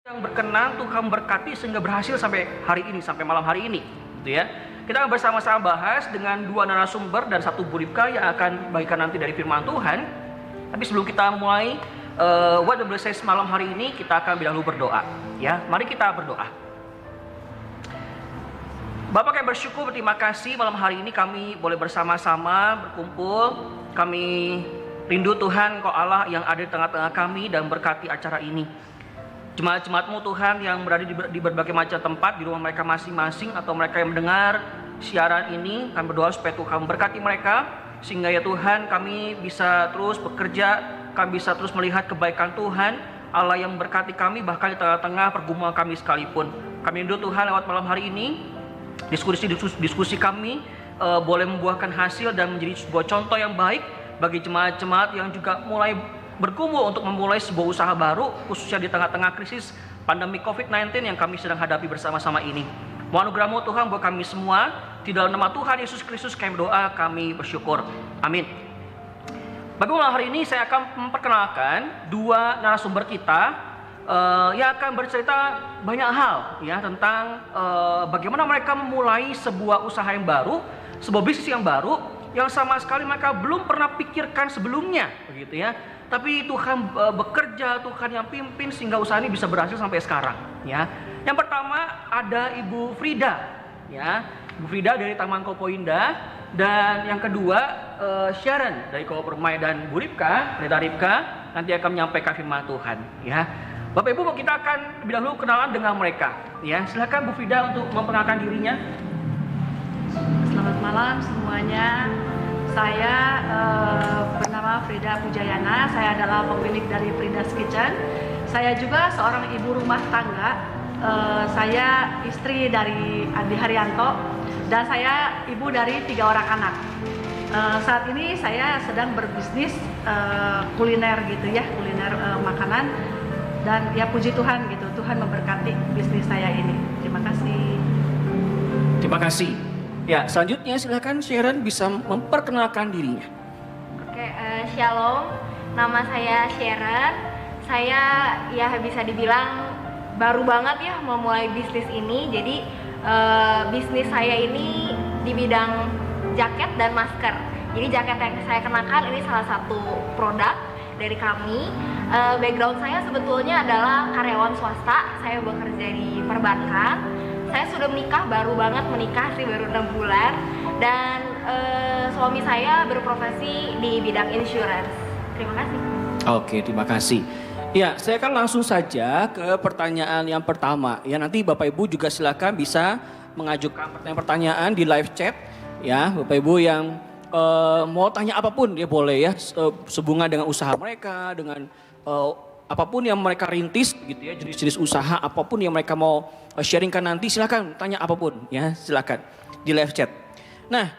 Yang berkenan Tuhan berkati sehingga berhasil sampai hari ini, sampai malam hari ini, gitu ya. Kita akan bersama-sama bahas dengan dua narasumber dan satu buripka yang akan bagikan nanti dari firman Tuhan. Tapi sebelum kita mulai What the Blessed malam hari ini, kita akan lebih dahulu berdoa, ya. Mari kita berdoa. Bapak, kami bersyukur, berterima kasih malam hari ini kami boleh bersama-sama berkumpul. Kami rindu Tuhan, Engkau Allah yang ada di tengah-tengah kami dan berkati acara ini. Jemaat-jemaat-Mu Tuhan yang berada di berbagai macam tempat, di rumah mereka masing-masing, atau mereka yang mendengar siaran ini, kami berdoa supaya Tuhan berkati mereka, sehingga ya Tuhan kami bisa terus bekerja, kami bisa terus melihat kebaikan Tuhan, Allah yang berkati kami bahkan di tengah-tengah pergumulan kami sekalipun. Kami rindu Tuhan lewat malam hari ini, diskusi kami boleh membuahkan hasil dan menjadi sebuah contoh yang baik bagi jemaat-jemaat yang juga mulai bergumul untuk memulai sebuah usaha baru, khususnya di tengah-tengah krisis pandemi COVID-19 yang kami sedang hadapi bersama-sama ini. Mohon anugerah-Mu Tuhan buat kami semua, di dalam nama Tuhan Yesus Kristus kami berdoa, kami bersyukur. Amin. Bagi malam hari ini saya akan memperkenalkan dua narasumber kita yang akan bercerita banyak hal ya tentang bagaimana mereka memulai sebuah usaha yang baru, sebuah bisnis yang baru yang sama sekali mereka belum pernah pikirkan sebelumnya, begitu ya. Tapi Tuhan bekerja, Tuhan yang pimpin sehingga usaha ini bisa berhasil sampai sekarang, ya. Yang pertama ada Ibu Frida, ya. Ibu Frida dari Taman Kopo Indah, dan yang kedua Sharon dari Kopo Permai, dan Bu Ripka, Pendeta Ripka nanti akan menyampaikan firman Tuhan, ya. Bapak Ibu, kita akan lebih dahulu kenalan dengan mereka, ya. Silakan Bu Frida untuk memperkenalkan dirinya. Selamat malam semuanya. Saya bernama Frida Pujayana. Saya adalah pemilik dari Frida's Kitchen. Saya juga seorang ibu rumah tangga. Saya istri dari Adi Haryanto dan saya ibu dari 3 orang anak. Saat ini saya sedang berbisnis kuliner gitu ya, kuliner makanan, dan ya puji Tuhan gitu, Tuhan memberkati bisnis saya ini. Terima kasih. Terima kasih. Ya, selanjutnya silakan Sharon bisa memperkenalkan dirinya. Oke, shalom. Nama saya Sharon. Saya ya bisa dibilang baru banget ya memulai bisnis ini. Jadi bisnis saya ini di bidang jaket dan masker. Jadi jaket yang saya kenakan ini salah satu produk dari kami. Background saya sebetulnya adalah karyawan swasta. Saya bekerja di perbankan. Saya sudah menikah, baru banget menikah sih, baru 6 bulan. Dan suami saya berprofesi di bidang insurance. Terima kasih. Oke, terima kasih. Ya, saya akan langsung saja ke pertanyaan yang pertama. Ya, nanti Bapak Ibu juga silakan bisa mengajukan pertanyaan-pertanyaan di live chat. Ya, Bapak Ibu yang mau tanya apapun, ya boleh ya. Sehubungan dengan usaha mereka, dengan apapun yang mereka rintis gitu ya, jenis-jenis usaha apapun yang mereka mau sharingkan nanti, silakan tanya apapun ya, silakan di live chat. Nah,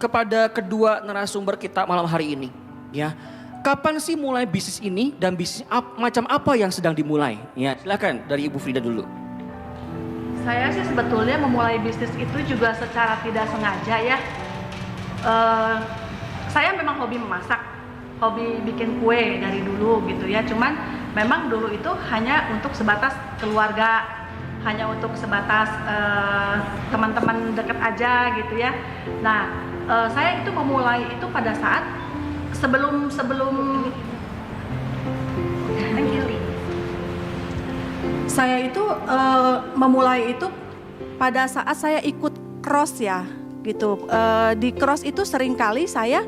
kepada kedua narasumber kita malam hari ini ya, kapan sih mulai bisnis ini dan bisnis macam apa yang sedang dimulai? Ya, silakan dari Ibu Frida dulu. Saya sih sebetulnya memulai bisnis itu juga secara tidak sengaja ya. Saya memang hobi memasak, hobi bikin kue dari dulu gitu ya. Cuman memang dulu itu hanya untuk sebatas keluarga, hanya untuk sebatas teman-teman dekat aja gitu ya. Nah, saya itu memulai itu pada saat sebelum saya itu memulai itu pada saat saya ikut cross ya gitu. Di cross itu seringkali saya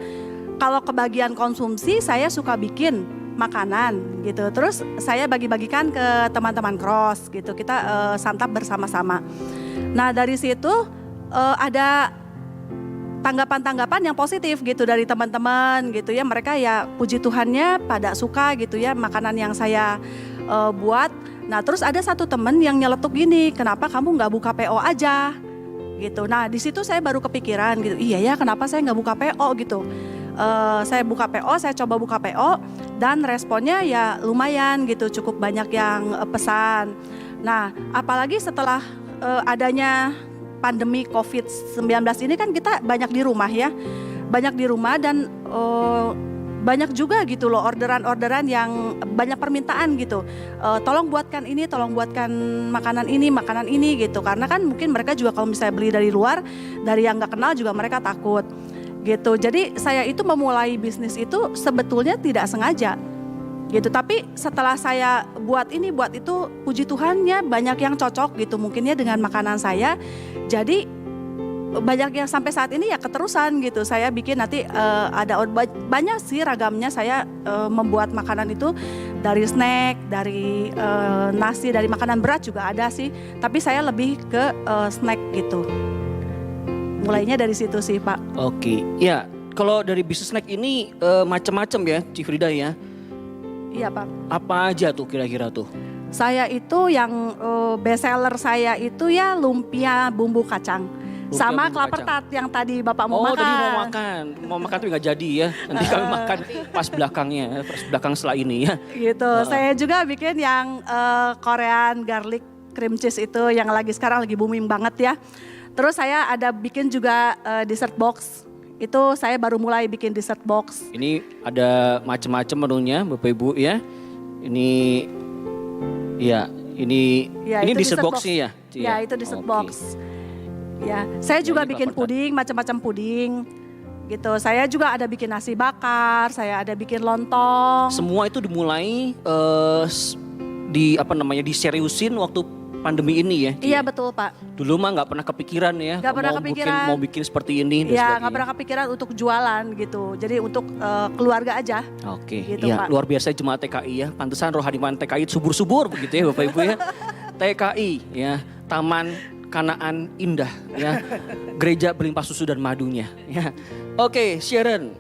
kalau kebagian konsumsi saya suka bikin makanan gitu. Terus saya bagi-bagikan ke teman-teman cross gitu. Kita santap bersama-sama. Nah, dari situ ada tanggapan-tanggapan yang positif gitu dari teman-teman gitu ya. Mereka ya puji Tuhannya pada suka gitu ya makanan yang saya buat. Nah, terus ada satu teman yang nyeletuk gini, "Kenapa kamu nggak buka PO aja?" gitu. Nah, di situ saya baru kepikiran gitu. Iya ya, kenapa saya nggak buka PO gitu. Saya buka PO, saya coba buka PO dan responnya ya lumayan gitu, cukup banyak yang pesan. Nah, apalagi setelah adanya pandemi COVID-19 ini kan kita banyak di rumah ya. Banyak di rumah dan banyak juga gitu loh orderan-orderan yang banyak permintaan gitu. Tolong buatkan ini, tolong buatkan makanan ini gitu. Karena kan mungkin mereka juga kalau misalnya beli dari luar, dari yang nggak kenal juga mereka takut gitu. Jadi saya itu memulai bisnis itu sebetulnya tidak sengaja gitu. Tapi setelah saya buat ini buat itu, puji Tuhannya banyak yang cocok gitu mungkinnya dengan makanan saya. Jadi banyak yang sampai saat ini ya keterusan gitu. Saya bikin nanti ada banyak sih ragamnya. Saya membuat makanan itu dari snack, dari nasi, dari makanan berat juga ada sih. Tapi saya lebih ke snack gitu. Mulainya dari situ sih Pak. Oke, ya kalau dari bisnis snack ini macam-macam ya Ci Frida ya. Iya Pak. Apa aja tuh kira-kira tuh? Saya itu yang best seller saya itu ya lumpia bumbu kacang. Lumpia Sama bumbu klaper kacang. tart yang tadi Bapak mau makan. Oh tadi mau makan tapi nggak jadi ya. Nanti kami makan pas belakang setelah ini ya. Gitu. Saya juga bikin yang Korean garlic cream cheese itu yang sekarang lagi booming banget ya. Terus saya ada bikin juga dessert box. Itu saya baru mulai bikin dessert box. Ini ada macam-macam menunya Bapak Ibu ya. Ini itu dessert box-nya ya. Ya itu dessert Oke. box. Ya, saya juga Ini bikin klaper tart. puding, macam-macam puding. Gitu. Saya juga ada bikin nasi bakar, saya ada bikin lontong. Semua itu dimulai diseriusin waktu pandemi ini ya. Ci? Iya betul Pak. Dulu mah nggak pernah kepikiran ya. Nggak pernah kepikiran. Mau bikin seperti ini. dan Iya, sebagainya. nggak pernah kepikiran untuk jualan gitu. Jadi untuk keluarga aja. Oke, Gitu, ya Pak. luar biasa jemaat TKI ya. Pantesan rohaniwan TKI subur-subur begitu ya Bapak Ibu ya. TKI ya, Taman Kanaan Indah ya. Gereja berlimpah susu dan madunya ya. Oke, Sharon.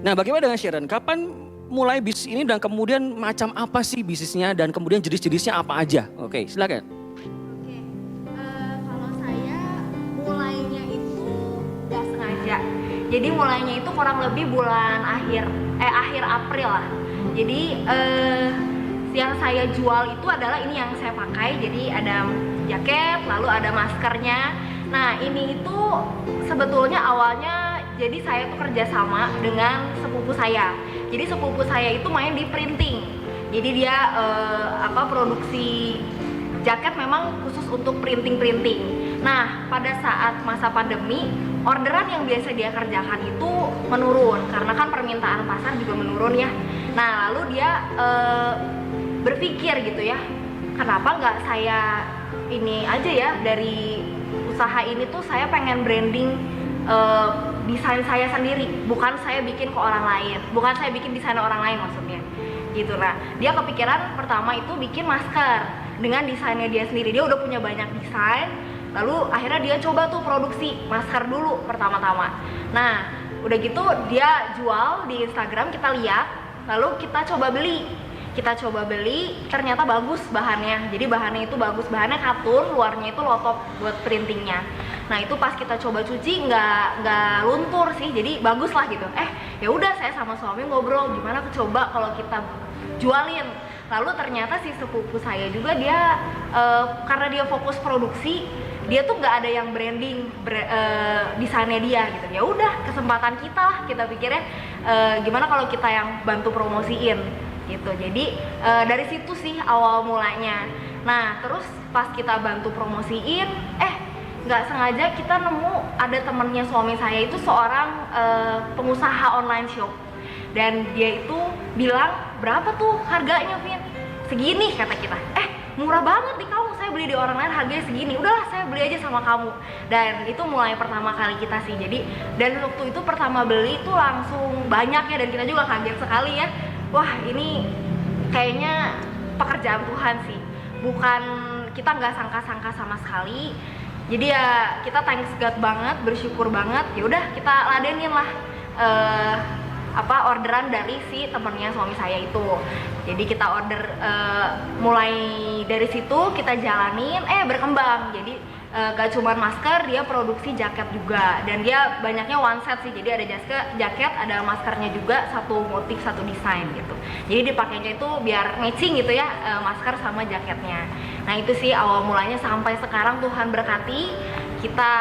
Nah, bagaimana dengan Sharon? Kapan mulai bisnis ini dan kemudian macam apa sih bisnisnya dan kemudian jenis-jenisnya apa aja? Oke, silakan. Oke, kalau saya mulainya itu gak sengaja. Jadi mulainya itu kurang lebih bulan akhir April lah. Jadi yang saya jual itu adalah ini yang saya pakai. Jadi ada jaket, lalu ada maskernya. Nah ini itu sebetulnya awalnya jadi saya tuh kerjasama dengan sepupu saya. Jadi sepupu saya itu main di printing. Jadi dia produksi jaket memang khusus untuk printing. Nah pada saat masa pandemi orderan yang biasa dia kerjakan itu menurun karena kan permintaan pasar juga menurun ya. Nah lalu dia berpikir gitu ya, kenapa nggak saya ini aja ya, dari usaha ini tuh saya pengen branding desain saya sendiri, bukan saya bikin ke orang lain, bukan saya bikin desain orang lain maksudnya gitu. Nah dia kepikiran pertama itu bikin masker dengan desainnya dia sendiri. Dia udah punya banyak desain, lalu akhirnya dia coba tuh produksi masker dulu pertama-tama. Nah udah gitu dia jual di Instagram, kita lihat, lalu kita coba beli, ternyata bagus bahannya. Jadi bahannya itu bagus, bahannya katun, luarnya itu lotop buat printingnya. Nah itu pas kita coba cuci nggak luntur sih, jadi bagus lah gitu. Ya udah saya sama suami ngobrol gimana coba kalau kita jualin. Lalu ternyata si sepupu saya juga dia karena dia fokus produksi, dia tuh nggak ada yang branding desainnya dia gitu. Ya udah kesempatan kita lah, kita pikirnya gimana kalau kita yang bantu promosiin gitu. Jadi dari situ sih awal mulanya. Nah terus pas kita bantu promosiin, nggak sengaja kita nemu ada temennya suami saya itu seorang pengusaha online shop, dan dia itu bilang berapa tuh harganya Vin? Segini kata kita. Murah banget di kamu, saya beli di orang lain harganya segini, udahlah saya beli aja sama kamu. Dan itu mulai pertama kali kita sih. Jadi dan waktu itu pertama beli itu langsung banyak ya, dan kita juga kaget sekali ya. Wah ini kayaknya pekerjaan Tuhan sih, bukan, kita nggak sangka-sangka sama sekali. Jadi ya kita thanks God banget, bersyukur banget. Ya udah kita ladenin lah orderan dari si temennya suami saya itu. Jadi kita order, mulai dari situ kita jalanin, berkembang. Jadi gak cuma masker, dia produksi jaket juga, dan dia banyaknya one set sih. Jadi ada jaket, ada maskernya juga, satu motif, satu desain gitu. Jadi dipakainya itu biar matching gitu ya, masker sama jaketnya. Nah itu sih awal mulanya, sampai sekarang Tuhan berkati. Kita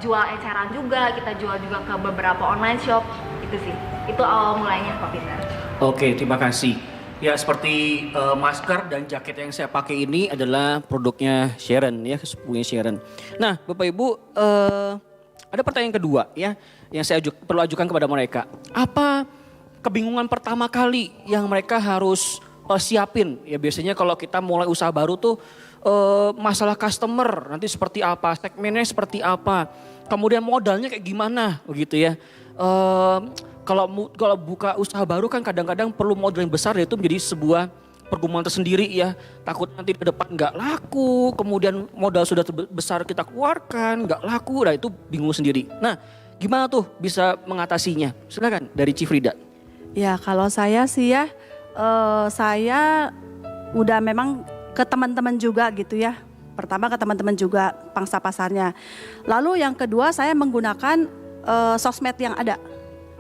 jual eceran juga, kita jual juga ke beberapa online shop. Itu gitu sih. Itu awal mulanya Kopiter. Oke, terima kasih. Ya seperti masker dan jaket yang saya pakai ini adalah produknya Sharon ya, punya Sharon. Nah Bapak Ibu ada pertanyaan kedua ya yang saya perlu ajukan kepada mereka. Apa kebingungan pertama kali yang mereka harus siapin? Ya biasanya kalau kita mulai usaha baru tuh masalah customer nanti seperti apa, segmennya seperti apa, kemudian modalnya kayak gimana begitu ya. Kalau buka usaha baru kan kadang-kadang perlu modal yang besar, yaitu menjadi sebuah pergumulan tersendiri ya. Takut nanti ke depan nggak laku, kemudian modal sudah besar kita keluarkan nggak laku, nah itu bingung sendiri. Nah gimana tuh bisa mengatasinya? Silakan dari Cifrida. Ya kalau saya sih ya, saya udah memang ke teman-teman juga gitu ya. Pertama ke teman-teman juga pangsa pasarnya. Lalu yang kedua saya menggunakan sosmed yang ada.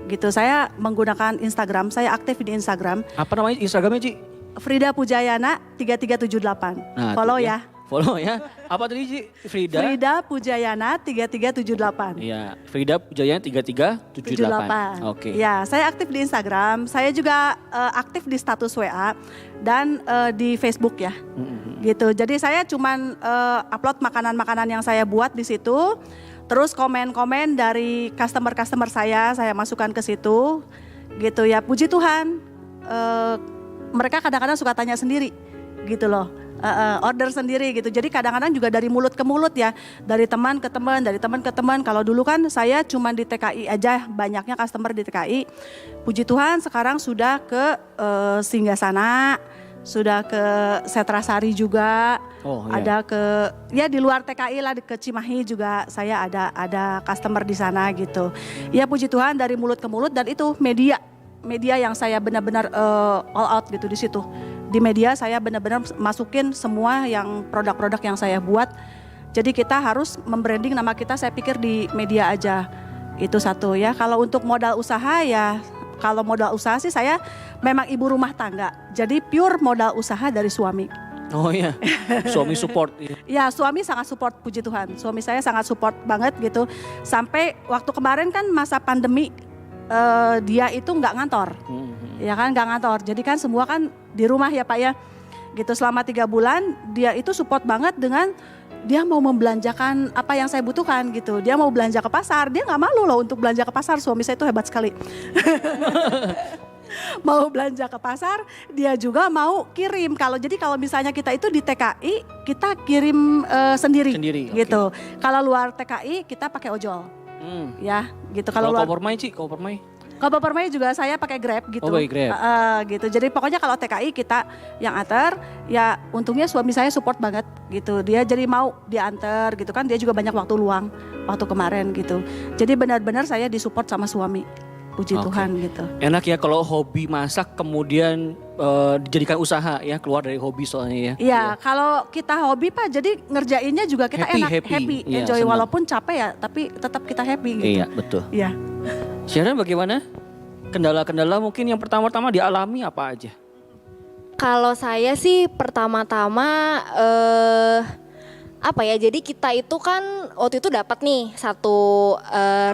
Gitu, saya menggunakan Instagram, saya aktif di Instagram. Apa namanya Instagramnya Ci? Frida Pujayana 3378. Nah, follow ya. ya. Follow ya. Apa tadi Ci? Frida? Frida Pujayana 3378. Iya, Frida Pujayana 3378. Oke. Ya, saya aktif di Instagram, saya juga aktif di status WA dan di Facebook ya. Gitu. Jadi saya cuman upload makanan-makanan yang saya buat di situ. Terus komen-komen dari customer-customer saya masukkan ke situ, gitu ya. Puji Tuhan, mereka kadang-kadang suka tanya sendiri, gitu loh, order sendiri gitu. Jadi kadang-kadang juga dari mulut ke mulut ya, dari teman ke teman, dari teman ke teman. Kalau dulu kan saya cuma di TKI aja, banyaknya customer di TKI. Puji Tuhan sekarang sudah ke Singgasana, sudah ke Setrasari juga, ada ke ya di luar TKI lah, ke Cimahi juga saya ada customer di sana gitu. Ya puji Tuhan dari mulut ke mulut, dan itu media yang saya benar-benar all out gitu di situ. Di media saya benar-benar masukin semua yang produk-produk yang saya buat. Jadi kita harus membranding nama kita, saya pikir di media aja. Itu satu ya. Kalau untuk modal usaha ya, kalau modal usaha sih saya memang ibu rumah tangga. Jadi pure modal usaha dari suami. Oh iya, suami support. Ya suami sangat support, puji Tuhan. Suami saya sangat support banget gitu. Sampai waktu kemarin kan masa pandemi, dia itu nggak ngantor. Ya kan nggak ngantor. Jadi kan semua kan di rumah ya Pak ya. Gitu selama 3 bulan dia itu support banget dengan dia mau membelanjakan apa yang saya butuhkan gitu. Dia mau belanja ke pasar, dia nggak malu loh untuk belanja ke pasar. Suami saya itu hebat sekali. Mau belanja ke pasar, dia juga mau kirim. Kalau misalnya kita itu di TKI, kita kirim sendiri gitu. Okay. Kalau luar TKI kita pakai ojol. Ya, gitu. Kalau Kopermai Ci, Kopermai. Kalau Permai juga saya pakai Grab gitu. Grab. Gitu. Jadi pokoknya kalau TKI kita yang antar, ya untungnya suami saya support banget gitu. Dia jadi mau diantar gitu kan, dia juga banyak waktu luang waktu kemarin gitu. Jadi benar-benar saya disupport sama suami. Puji Tuhan gitu. Enak ya kalau hobi masak kemudian dijadikan usaha ya, keluar dari hobi soalnya ya. Iya, kalau kita hobi Pak, jadi ngerjainnya juga kita happy, ya, enjoy senang. Walaupun capek ya, tapi tetap kita happy gitu. Iya, betul. Iya. Sharon bagaimana? Kendala-kendala mungkin yang pertama-tama dialami apa aja? Kalau saya sih pertama-tama apa ya, jadi kita itu kan waktu itu dapat nih satu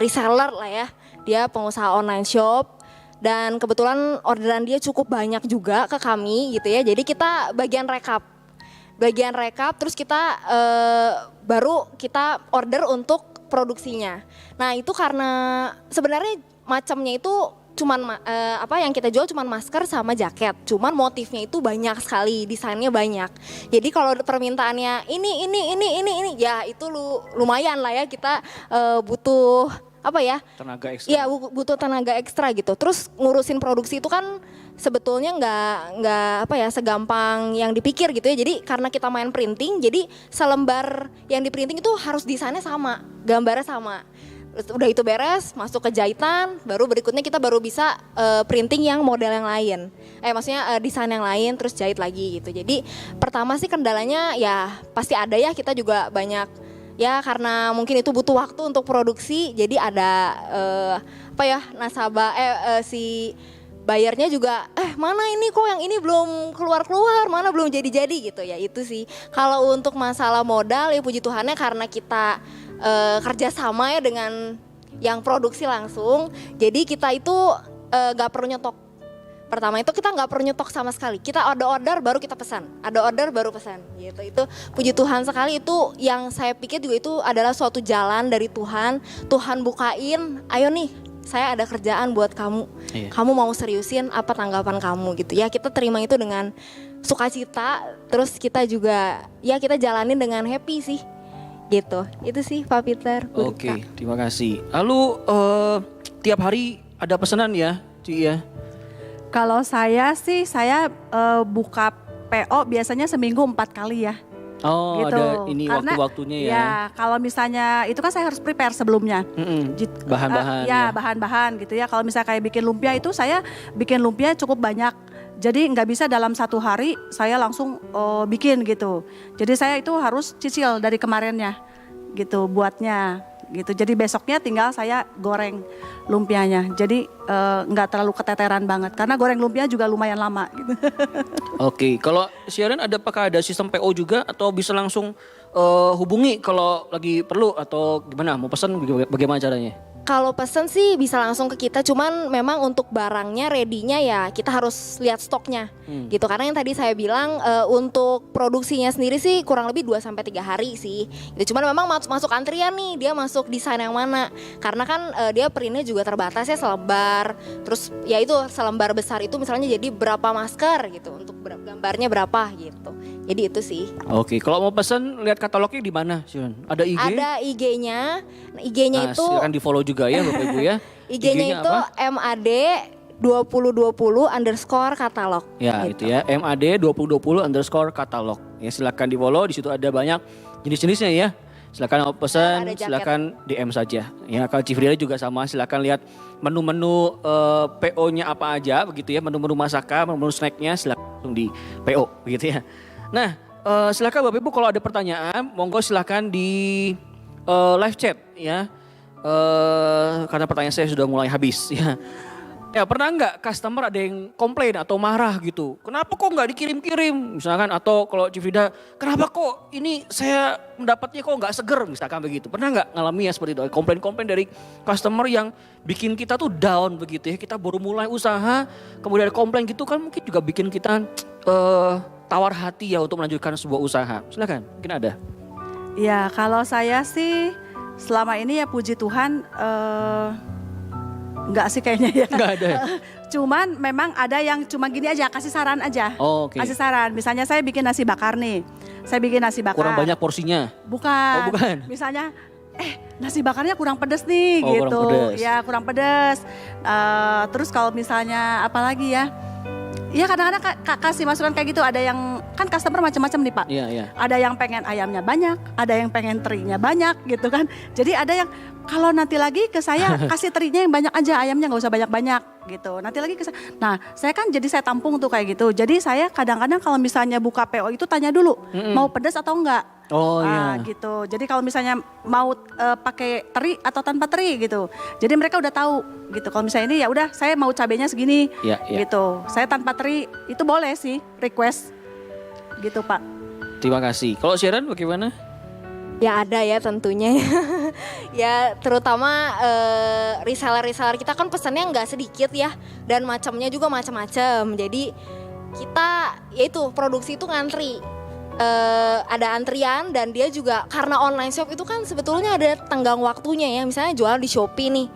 reseller lah ya. Dia pengusaha online shop dan kebetulan orderan dia cukup banyak juga ke kami gitu ya. Jadi kita bagian rekap terus kita baru kita order untuk produksinya. Nah itu karena sebenarnya macamnya itu cuman yang kita jual cuman masker sama jaket. Cuman motifnya itu banyak sekali, desainnya banyak. Jadi kalau permintaannya ini ya itu lumayan lah ya, kita butuh tenaga ekstra. Iya, butuh tenaga ekstra gitu. Terus ngurusin produksi itu kan sebetulnya nggak segampang yang dipikir gitu ya. Jadi karena kita main printing, jadi selembar yang di printing itu harus desainnya sama, gambarnya sama. Udah itu beres, masuk ke jahitan, baru berikutnya kita baru bisa printing yang model yang lain. Maksudnya desain yang lain, terus jahit lagi gitu. Jadi pertama sih kendalanya ya pasti ada ya, kita juga banyak ya karena mungkin itu butuh waktu untuk produksi. Jadi ada nasabah si bayarnya juga mana ini kok yang ini belum keluar, mana belum jadi gitu ya. Itu sih kalau untuk masalah modal ya puji Tuhannya karena kita kerjasama ya dengan yang produksi langsung. Jadi kita itu nggak perlu nyetok. Pertama itu kita nggak perlu nyetok sama sekali. Kita ada order baru kita pesan, ada order baru pesan. Gitu. Itu puji Tuhan sekali, itu yang saya pikir juga itu adalah suatu jalan dari Tuhan. Tuhan bukain, ayo nih, saya ada kerjaan buat kamu. Iya. Kamu mau seriusin apa tanggapan kamu gitu ya. Kita terima itu dengan sukacita. Terus kita juga ya kita jalanin dengan happy sih. Gitu. Itu sih Pak Peter. Oke, terima kasih. Lalu tiap hari ada pesanan ya, Ci ya? Kalau saya sih, saya buka PO biasanya seminggu 4 kali ya. Oh, gitu. ada ini Karena, waktu-waktunya ya. Ya, kalau misalnya itu kan saya harus prepare sebelumnya. Bahan-bahan. Ya, bahan-bahan gitu ya. Kalau misalnya kayak bikin lumpia itu saya bikin lumpia cukup banyak. Jadi nggak bisa dalam 1 hari saya langsung bikin gitu. Jadi saya itu harus cicil dari kemarinnya gitu buatnya gitu. Jadi besoknya tinggal saya goreng lumpianya. Jadi nggak terlalu keteteran banget karena goreng lumpia juga lumayan lama gitu. Oke, kalau Sharon apakah ada sistem PO juga atau bisa langsung hubungi kalau lagi perlu atau gimana? Mau pesan bagaimana caranya? Kalau pesen sih bisa langsung ke kita, cuman memang untuk barangnya ready-nya ya kita harus lihat stoknya gitu. Karena yang tadi saya bilang untuk produksinya sendiri sih kurang lebih 2-3 hari sih gitu. Cuman memang masuk antrian nih, dia masuk desain yang mana. Karena kan dia printnya juga terbatas ya, selembar. Terus ya itu selembar besar itu misalnya jadi berapa masker gitu, untuk gambarnya berapa gitu. Jadi itu sih. Oke, kalau mau pesan lihat katalognya di mana, Sharon? Ada IG? Ada IG-nya. IG-nya itu silakan di-follow juga ya Bapak Ibu ya. IG-nya itu MAD 2020 _ katalog. Ya gitu. Itu ya, MAD 2020 _ katalog. Ya silakan di-follow, di situ ada banyak jenis-jenisnya ya. Silakan mau pesan, silakan DM saja. Ya kalau Cifrida juga sama, silakan lihat menu-menu PO-nya apa aja begitu ya, menu-menu masakan, menu snacknya silakan langsung di PO begitu ya. Nah, silakan Bapak Ibu kalau ada pertanyaan, monggo silakan di live chat ya. Karena pertanyaan saya sudah mulai habis ya. Ya pernah nggak customer ada yang komplain atau marah gitu? Kenapa kok nggak dikirim-kirim misalkan? Atau kalau Cifrida, kenapa kok ini saya mendapatnya kok nggak seger misalkan begitu? Pernah nggak ngalami ya seperti itu? Komplain-komplain dari customer yang bikin kita tuh down begitu ya. Kita baru mulai usaha, kemudian ada komplain gitu kan mungkin juga bikin kita tawar hati ya untuk melanjutkan sebuah usaha. Silakan, mungkin ada. Ya kalau saya sih selama ini ya puji Tuhan enggak sih kayaknya ya. Enggak ada. Cuman memang ada yang cuma gini aja, kasih saran aja. Oh, okay. Kasih saran, misalnya saya bikin nasi bakar nih. Saya bikin nasi bakar. Kurang banyak porsinya? Bukan. Oh bukan. Misalnya nasi bakarnya kurang pedes nih gitu. Kurang pedes. Ya kurang pedes. Terus kalau misalnya apa lagi ya? Iya kadang-kadang kasih masukan kayak gitu. Ada yang kan customer macam-macam nih Pak. Iya, iya. Ada yang pengen ayamnya banyak, ada yang pengen terinya banyak gitu kan. Jadi ada yang kalau nanti lagi ke saya kasih terinya yang banyak aja, ayamnya nggak usah banyak-banyak gitu. Nanti lagi ke saya. Nah saya kan jadi saya tampung tuh kayak gitu. Jadi saya kadang-kadang kalau misalnya buka PO itu tanya dulu mau pedas atau enggak. Oh iya. Gitu. Jadi kalau misalnya mau pakai teri atau tanpa teri gitu. Jadi mereka udah tahu gitu. Kalau misalnya ini ya udah saya mau cabenya segini gitu. Saya tanpa teri itu boleh sih request gitu Pak. Terima kasih. Kalau Sharon bagaimana? Ya ada ya tentunya. Ya terutama reseller-reseller kita kan pesannya nggak sedikit ya. Dan macamnya juga macam-macam. Jadi kita yaitu produksi itu ngantri. Ada antrian dan dia juga karena online shop itu kan sebetulnya ada tenggang waktunya ya. Misalnya jual di Shopee nih,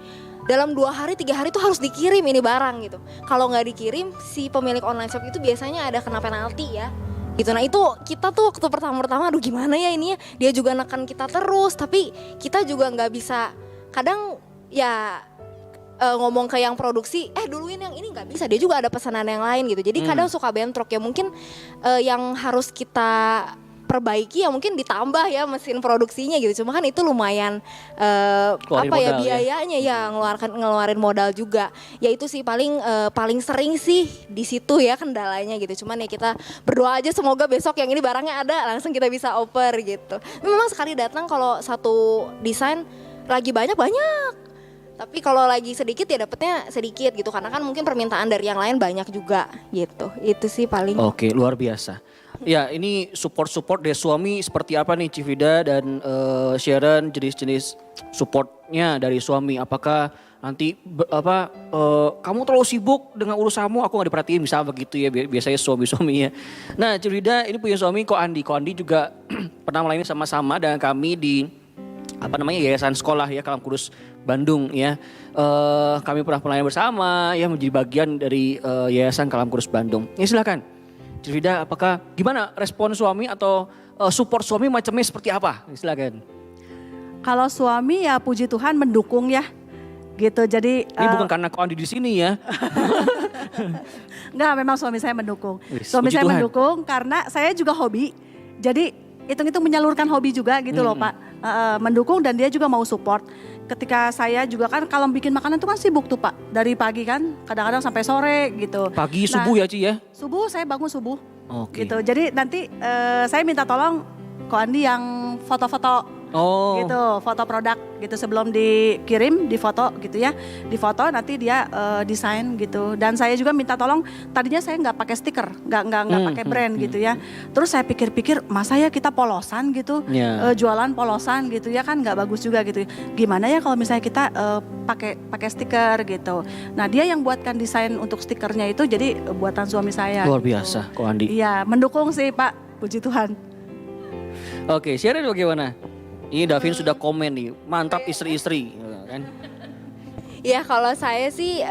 dalam 2 hari 3 hari itu harus dikirim ini barang gitu. Kalau nggak dikirim si pemilik online shop itu biasanya ada kena penalti ya gitu. Nah itu kita tuh waktu pertama-tama aduh gimana ya ini ya, dia juga neken kita terus tapi kita juga nggak bisa kadang ya ngomong ke yang produksi duluin yang ini nggak bisa, dia juga ada pesanan yang lain gitu. Jadi kadang suka bentrok ya, mungkin yang harus kita perbaiki ya mungkin ditambah ya mesin produksinya gitu. Cuma kan itu lumayan biayanya ya ngeluarin modal juga. Ya itu sih paling sering sih di situ ya kendalanya gitu. Cuman ya kita berdoa aja semoga besok yang ini barangnya ada langsung kita bisa oper gitu. Memang sekali datang kalau satu desain lagi banyak. Tapi kalau lagi sedikit ya dapetnya sedikit gitu karena kan mungkin permintaan dari yang lain banyak juga gitu. Itu sih paling. Oke, luar biasa. Ya, ini support dari suami seperti apa nih Civida dan Sharon, jenis-jenis supportnya dari suami. Apakah nanti kamu terlalu sibuk dengan urusanmu, aku gak diperhatiin, misalnya begitu ya biasanya suami-suami ya. Nah Civida ini punya suami Ko Andi juga pernah melayani sama-sama dengan kami di Yayasan Sekolah ya Kalam Kudus Bandung ya. Kami pernah melayani bersama ya, menjadi bagian dari Yayasan Kalam Kudus Bandung. Ya silakan Civida, apakah gimana respon suami atau support suami macamnya seperti apa? Silakan. Kalau suami ya puji Tuhan mendukung ya. Gitu. Jadi ini bukan karena Ko Andi di sini ya. Enggak, memang suami saya mendukung. Suami puji saya Tuhan. mendukung karena saya juga hobi. Jadi hitung-hitung menyalurkan hobi juga gitu loh Pak. Mendukung dan dia juga mau support. Ketika saya juga kan kalau bikin makanan itu kan sibuk tuh Pak. Dari pagi kan kadang-kadang sampai sore gitu. Pagi subuh ya Ci ya? Subuh, saya bangun subuh. Oke. Gitu. Jadi nanti saya minta tolong Ko Andi yang foto-foto. Gitu, foto produk gitu sebelum dikirim, difoto gitu ya, difoto nanti dia desain gitu. Dan saya juga minta tolong, tadinya saya nggak pakai stiker, nggak pakai brand gitu ya. Terus saya pikir-pikir, masa ya kita polosan gitu, jualan polosan gitu ya kan nggak bagus juga gitu. Gimana ya kalau misalnya kita pakai stiker gitu. Nah dia yang buatkan desain untuk stikernya itu jadi buatan suami saya. Luar gitu. biasa, Ko Andi. Iya, mendukung sih Pak, puji Tuhan. Oke, Sharon bagaimana? Ini Davin sudah komen nih, mantap istri-istri kan. Ya kalau saya sih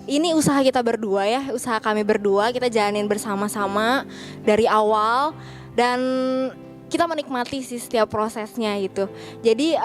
ini usaha kita berdua ya, usaha kami berdua kita jalanin bersama-sama dari awal dan kita menikmati sih setiap prosesnya gitu. Jadi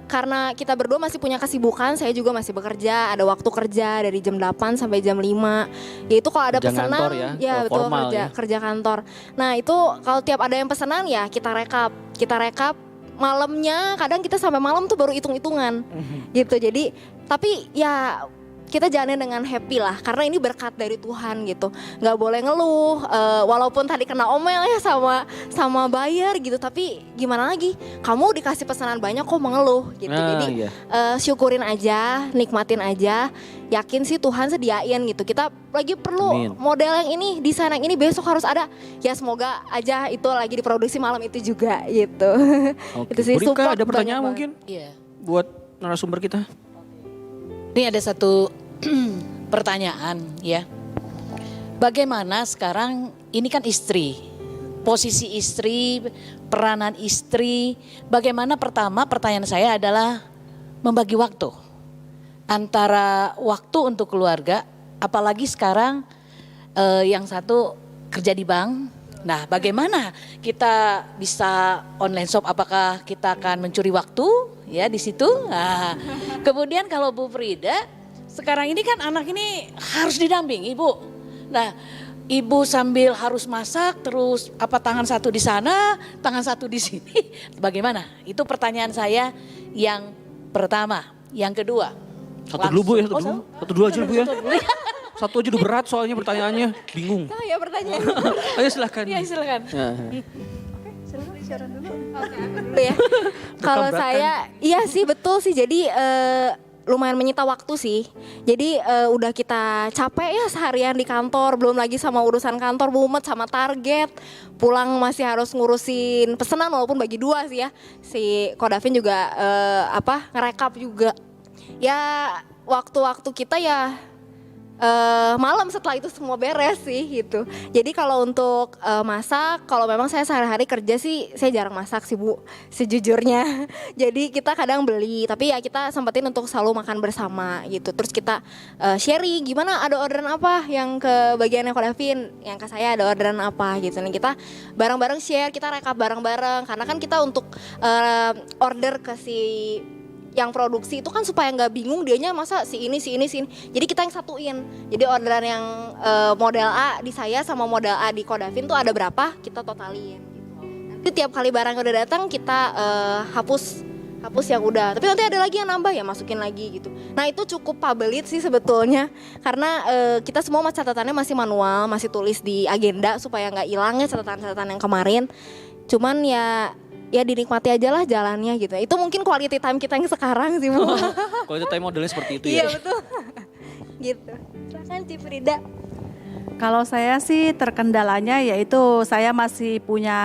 karena kita berdua masih punya kesibukan, saya juga masih bekerja, ada waktu kerja dari jam 8 sampai jam 5. Yaitu kalau ada kerja pesanan, kantor ya betul formal, kerja kantor. Nah itu kalau tiap ada yang pesanan ya kita rekap. Malamnya kadang kita sampai malam tuh baru hitung-hitungan gitu. Jadi tapi ya kita jalanin dengan happy lah karena ini berkat dari Tuhan gitu. Nggak boleh ngeluh walaupun tadi kena omel ya sama buyer gitu, tapi gimana lagi, kamu dikasih pesanan banyak kok mengeluh gitu. Jadi syukurin aja, nikmatin aja, yakin sih Tuhan sediain gitu. Kita lagi perlu model yang ini, desain yang ini, besok harus ada. Ya semoga aja itu lagi diproduksi malam itu juga gitu. Itu sih support. Ada pertanyaan mungkin? Iya. Buat narasumber kita. Ini ada satu pertanyaan ya. Bagaimana sekarang ini kan istri, posisi istri, peranan istri. Bagaimana pertanyaan saya adalah membagi waktu antara waktu untuk keluarga, apalagi sekarang yang satu kerja di bank. Nah, bagaimana kita bisa online shop? Apakah kita akan mencuri waktu ya di situ? Nah, kemudian kalau Bu Frida, sekarang ini kan anak ini harus didampingi Ibu. Nah, Ibu sambil harus masak terus tangan satu di sana, tangan satu di sini. Bagaimana? Itu pertanyaan saya yang pertama. Yang kedua. Satu dulu Bu ya, satu dulu aja Bu ya. Satu aja udah berat soalnya pertanyaannya, bingung. Saya pertanyaan. Ayo silakan. Iya silakan. Silakan Sharon dulu. Dulu ya. Kalau saya, iya sih betul sih. Jadi lumayan menyita waktu sih. Jadi udah kita capek ya seharian di kantor, belum lagi sama urusan kantor, mumet sama target. Pulang masih harus ngurusin pesanan walaupun bagi dua sih ya. Si Ko Davin juga ngerekap juga. Ya waktu-waktu kita ya malam setelah itu semua beres sih gitu. Jadi kalau untuk masak, kalau memang saya sehari-hari kerja sih saya jarang masak sih Bu, sejujurnya. Jadi kita kadang beli, tapi ya kita sempetin untuk selalu makan bersama gitu. Terus kita sharing gimana, ada orderan apa yang ke bagiannya Ko Davin, yang ke saya ada orderan apa gitu. Nih kita bareng-bareng share, kita rekap bareng-bareng karena kan kita untuk order ke si yang produksi itu kan supaya nggak bingung dianya masa si ini. Jadi kita yang satuin. Jadi orderan yang model A di saya sama model A di Ko Davin tuh ada berapa kita totalin. Nanti tiap kali barang udah datang kita hapus yang udah. Tapi nanti ada lagi yang nambah ya masukin lagi gitu. Nah itu cukup pabelit sih sebetulnya karena kita semua catatannya masih manual, masih tulis di agenda supaya nggak hilang ya catatan-catatan yang kemarin. Cuman ya dinikmati aja lah jalannya gitu. Itu mungkin quality time kita yang sekarang sih Bu. Quality time modelnya seperti itu ya. Iya betul. Gitu. Silakan Ci Frida. Kalau saya sih terkendalanya yaitu saya masih punya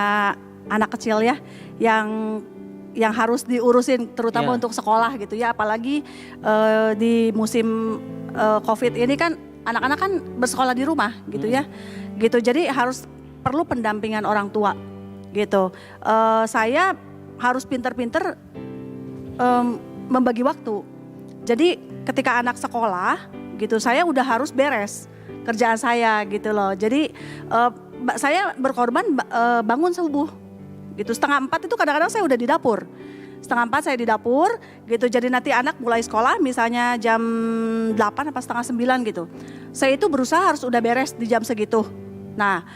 anak kecil ya yang harus diurusin terutama Ya. untuk sekolah gitu ya, apalagi di musim Covid ini kan anak-anak kan bersekolah di rumah gitu ya. Gitu. Jadi harus perlu pendampingan orang tua gitu. Saya harus pinter-pinter membagi waktu. Jadi ketika anak sekolah gitu saya udah harus beres kerjaan saya gitu loh. Jadi saya berkorban bangun subuh gitu. 3:30 itu kadang-kadang saya udah di dapur. 3:30 saya di dapur gitu. Jadi nanti anak mulai sekolah misalnya jam 8 apa 8:30 gitu. Saya itu berusaha harus udah beres di jam segitu. Nah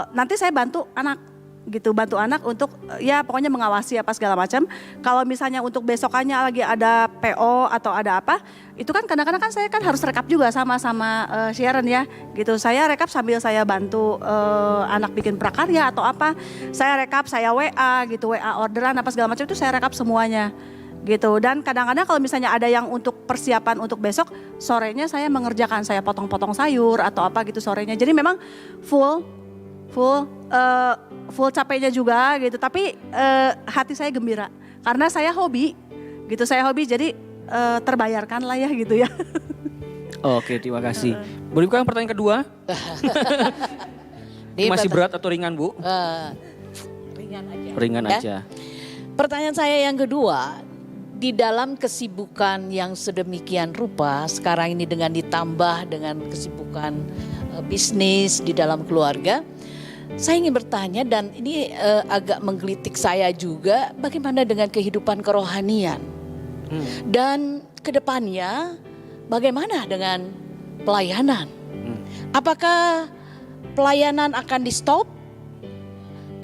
nanti saya bantu anak gitu, bantu anak untuk ya pokoknya mengawasi apa segala macam. Kalau misalnya untuk besokannya lagi ada PO atau ada apa, itu kan kadang-kadang kan saya kan harus rekap juga sama Sharon ya gitu. Saya rekap sambil saya bantu anak bikin prakarya atau apa. Saya rekap, saya WA gitu, WA orderan apa segala macam itu saya rekap semuanya gitu. Dan kadang-kadang kalau misalnya ada yang untuk persiapan untuk besok, sorenya saya mengerjakan, saya potong-potong sayur atau apa gitu sorenya. Jadi memang full capeknya juga gitu, tapi hati saya gembira karena saya hobi gitu, jadi terbayarkan lah ya gitu ya. Oke, terima kasih. Boleh bukan pertanyaan kedua? Masih berat atau ringan, Bu? Ringan aja. Ringan Ya. aja. Pertanyaan saya yang kedua, di dalam kesibukan yang sedemikian rupa sekarang ini dengan ditambah dengan kesibukan bisnis di dalam keluarga, saya ingin bertanya dan ini agak menggelitik saya juga, bagaimana dengan kehidupan kerohanian dan kedepannya bagaimana dengan pelayanan? Apakah pelayanan akan di stop?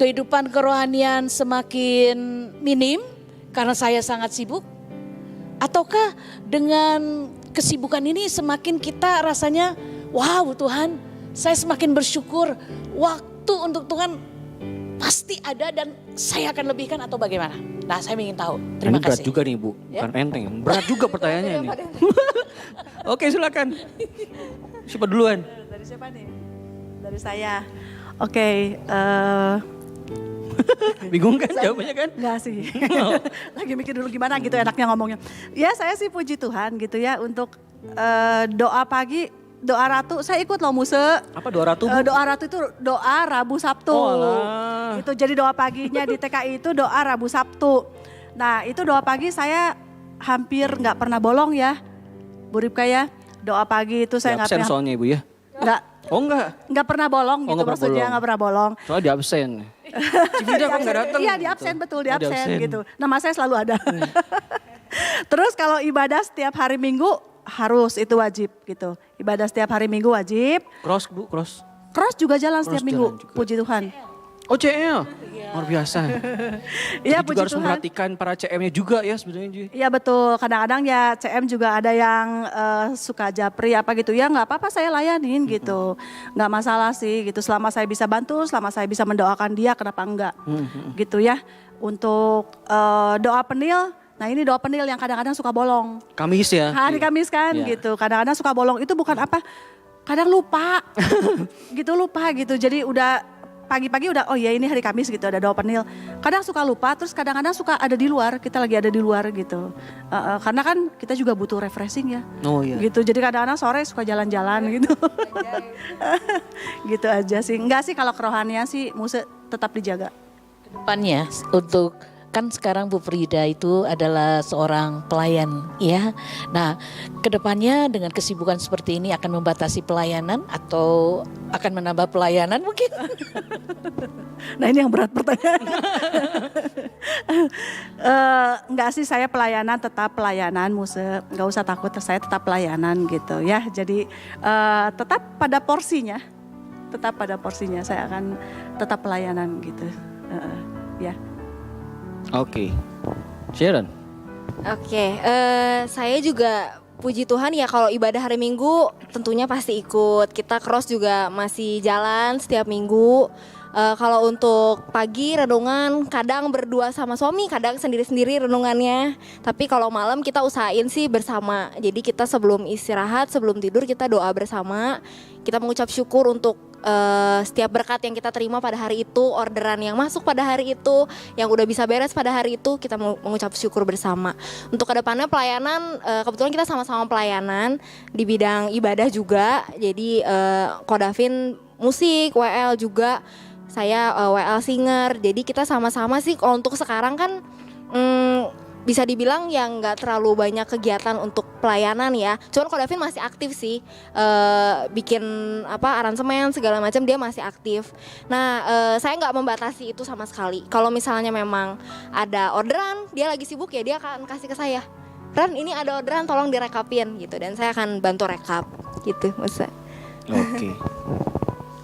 Kehidupan kerohanian semakin minim karena saya sangat sibuk? Ataukah dengan kesibukan ini semakin kita rasanya, wow Tuhan, saya semakin bersyukur, waktu untuk Tuhan pasti ada dan saya akan lebihkan atau bagaimana? Nah saya ingin tahu, terima Ini berat kasih. juga nih, Bu, Ya. bukan enteng. Berat juga pertanyaannya ini. Oke, silakan. Siapa duluan? Dari siapa nih? Dari saya. Oke, Bingung kan jawabannya kan? enggak sih. Lagi mikir dulu gimana gitu enaknya ngomongnya. Ya saya sih puji Tuhan gitu ya untuk doa pagi, doa Ratu. Saya ikut loh Muse. Apa 200, Bu? Doa Ratu itu doa Rabu Sabtu. Oh, alah. Gitu. Jadi doa paginya di TKI itu doa Rabu Sabtu. Nah itu doa pagi saya hampir nggak pernah bolong ya, Bu Ripka ya. Doa pagi itu saya Di absen soalnya, Ibu ya? nggak Oh enggak? pernah bolong Oh, gitu nggak pernah maksudnya bolong. nggak pernah bolong. Soalnya di absen. Cibida kok nggak datang? Iya di absen betul di Oh, absen gitu. Nama saya selalu ada. Terus kalau ibadah setiap hari Minggu harus itu wajib gitu. Ibadah setiap hari Minggu wajib. Cross, Bu, cross. Cross juga jalan setiap Cross minggu. jalan juga. Puji Tuhan. Oh, CL. Luar biasa. Iya Jadi puji juga harus Tuhan. memperhatikan para CM-nya juga ya sebenarnya, Ji. Iya betul. Kadang-kadang ya CM juga ada yang suka japri apa gitu ya, nggak apa-apa saya layanin gitu. Nggak masalah sih gitu. Selama saya bisa bantu, selama saya bisa mendoakan dia, kenapa enggak? Gitu ya. Untuk doa penil. Nah ini doa penil yang kadang-kadang suka bolong. Kamis ya? Hari Kamis kan Iya. gitu. Kadang-kadang suka bolong itu bukan apa. Kadang lupa. lupa gitu. Jadi udah pagi-pagi udah oh ya ini hari Kamis gitu ada doa penil. Kadang suka lupa terus kadang-kadang suka ada di luar. Kita lagi ada di luar gitu. Karena kan kita juga butuh refreshing ya. Oh iya. Gitu. Jadi kadang-kadang sore suka jalan-jalan gitu. Gitu aja sih. Enggak sih kalau kerohanian sih mesti tetap dijaga. Depannya untuk kan sekarang Bu Frida itu adalah seorang pelayan ya. Nah kedepannya dengan kesibukan seperti ini akan membatasi pelayanan atau akan menambah pelayanan mungkin? Nah ini yang berat pertanyaan. Enggak sih saya pelayanan tetap pelayanan Muse. Enggak usah takut saya tetap pelayanan gitu ya. Jadi tetap pada porsinya. Tetap pada porsinya saya akan tetap pelayanan gitu. Ya. Oke. Sharon. Oke, saya juga puji Tuhan ya kalau ibadah hari Minggu tentunya pasti ikut. Kita cross juga masih jalan setiap minggu. Kalau untuk pagi renungan kadang berdua sama suami, kadang sendiri-sendiri renungannya. Tapi kalau malam kita usahain sih bersama. Jadi kita sebelum istirahat, sebelum tidur kita doa bersama. Kita mengucap syukur untuk setiap berkat yang kita terima pada hari itu, orderan yang masuk pada hari itu, yang udah bisa beres pada hari itu, kita mengucap syukur bersama. Untuk kedepannya pelayanan, kebetulan kita sama-sama pelayanan di bidang ibadah juga. Jadi Kodavin musik, WL juga. Saya WL singer, jadi kita sama-sama sih kalau untuk sekarang kan bisa dibilang yang nggak terlalu banyak kegiatan untuk pelayanan ya. Cuman kalau Davin masih aktif sih, bikin aransemen segala macam dia masih aktif. Nah saya nggak membatasi itu sama sekali. Kalau misalnya memang ada orderan, dia lagi sibuk ya dia akan kasih ke saya. Ran ini ada orderan tolong direkapin gitu, dan saya akan bantu rekap gitu Musa. Oke.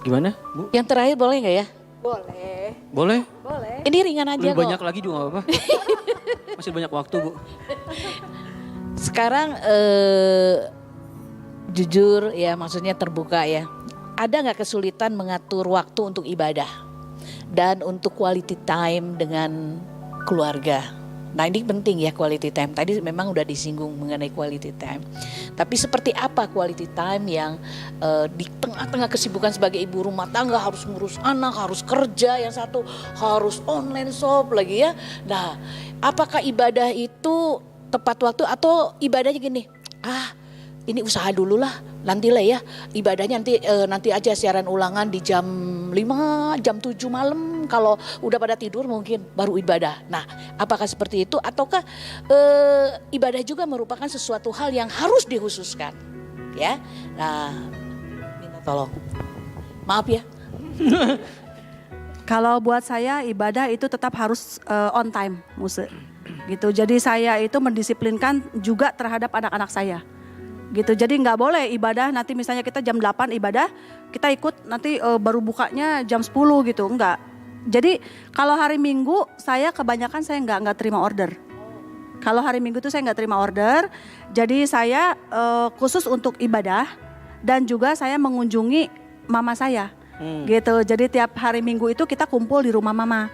Gimana Bu? Yang terakhir boleh nggak ya? Boleh. Boleh? Boleh. Ini ringan aja Lebih kok. banyak lagi juga gak apa-apa. Masih banyak waktu Bu. Sekarang jujur ya, maksudnya terbuka ya. Ada nggak kesulitan mengatur waktu untuk ibadah dan untuk quality time dengan keluarga? Nah ini penting ya quality time. Tadi memang udah disinggung mengenai quality time. Tapi seperti apa quality time yang di tengah-tengah kesibukan sebagai ibu rumah tangga, harus ngurus anak, harus kerja, yang satu harus online shop lagi ya. Nah apakah ibadah itu tepat waktu atau ibadahnya gini? Ini usaha dulu lah, nantilah ya ibadahnya nanti aja siaran ulangan di jam 5, jam 7 malam kalau udah pada tidur mungkin baru ibadah. Nah apakah seperti itu ataukah ibadah juga merupakan sesuatu hal yang harus dikhususkan ya? Nah minta tolong, maaf ya. Kalau buat saya ibadah itu tetap harus on time, Muse. Gitu. Jadi saya itu mendisiplinkan juga terhadap anak-anak saya. Gitu. Jadi nggak boleh ibadah nanti misalnya kita jam 8 ibadah, kita ikut nanti baru bukanya jam 10 gitu, enggak. Jadi kalau hari Minggu saya kebanyakan saya nggak terima order. Kalau hari Minggu itu saya nggak terima order, jadi saya khusus untuk ibadah dan juga saya mengunjungi mama saya. Gitu. Jadi tiap hari Minggu itu kita kumpul di rumah mama.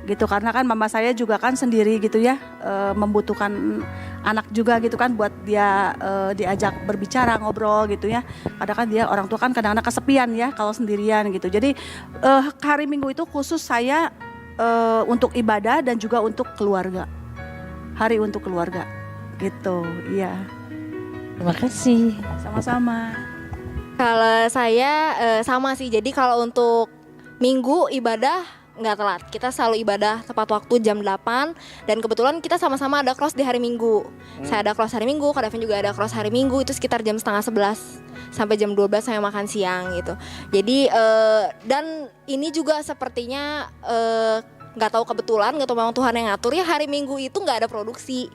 Gitu, karena kan mama saya juga kan sendiri gitu ya, membutuhkan anak juga gitu kan buat dia diajak berbicara, ngobrol gitu ya. Kadang kan dia orang tua kan kadang-kadang kesepian ya kalau sendirian gitu. Jadi hari Minggu itu khusus saya untuk ibadah dan juga untuk keluarga. Hari untuk keluarga gitu, iya. Terima kasih. Sama-sama. Kalau saya sama sih, jadi kalau untuk Minggu ibadah nggak telat, kita selalu ibadah tepat waktu jam 8 dan kebetulan kita sama-sama ada cross di hari Minggu. Saya ada cross hari Minggu, Kak Davin juga ada cross hari Minggu, itu sekitar jam 10:30 sampai jam 12 saya makan siang gitu. Jadi dan ini juga sepertinya nggak tahu kebetulan, nggak tahu memang Tuhan yang ngatur ya, hari Minggu itu nggak ada produksi.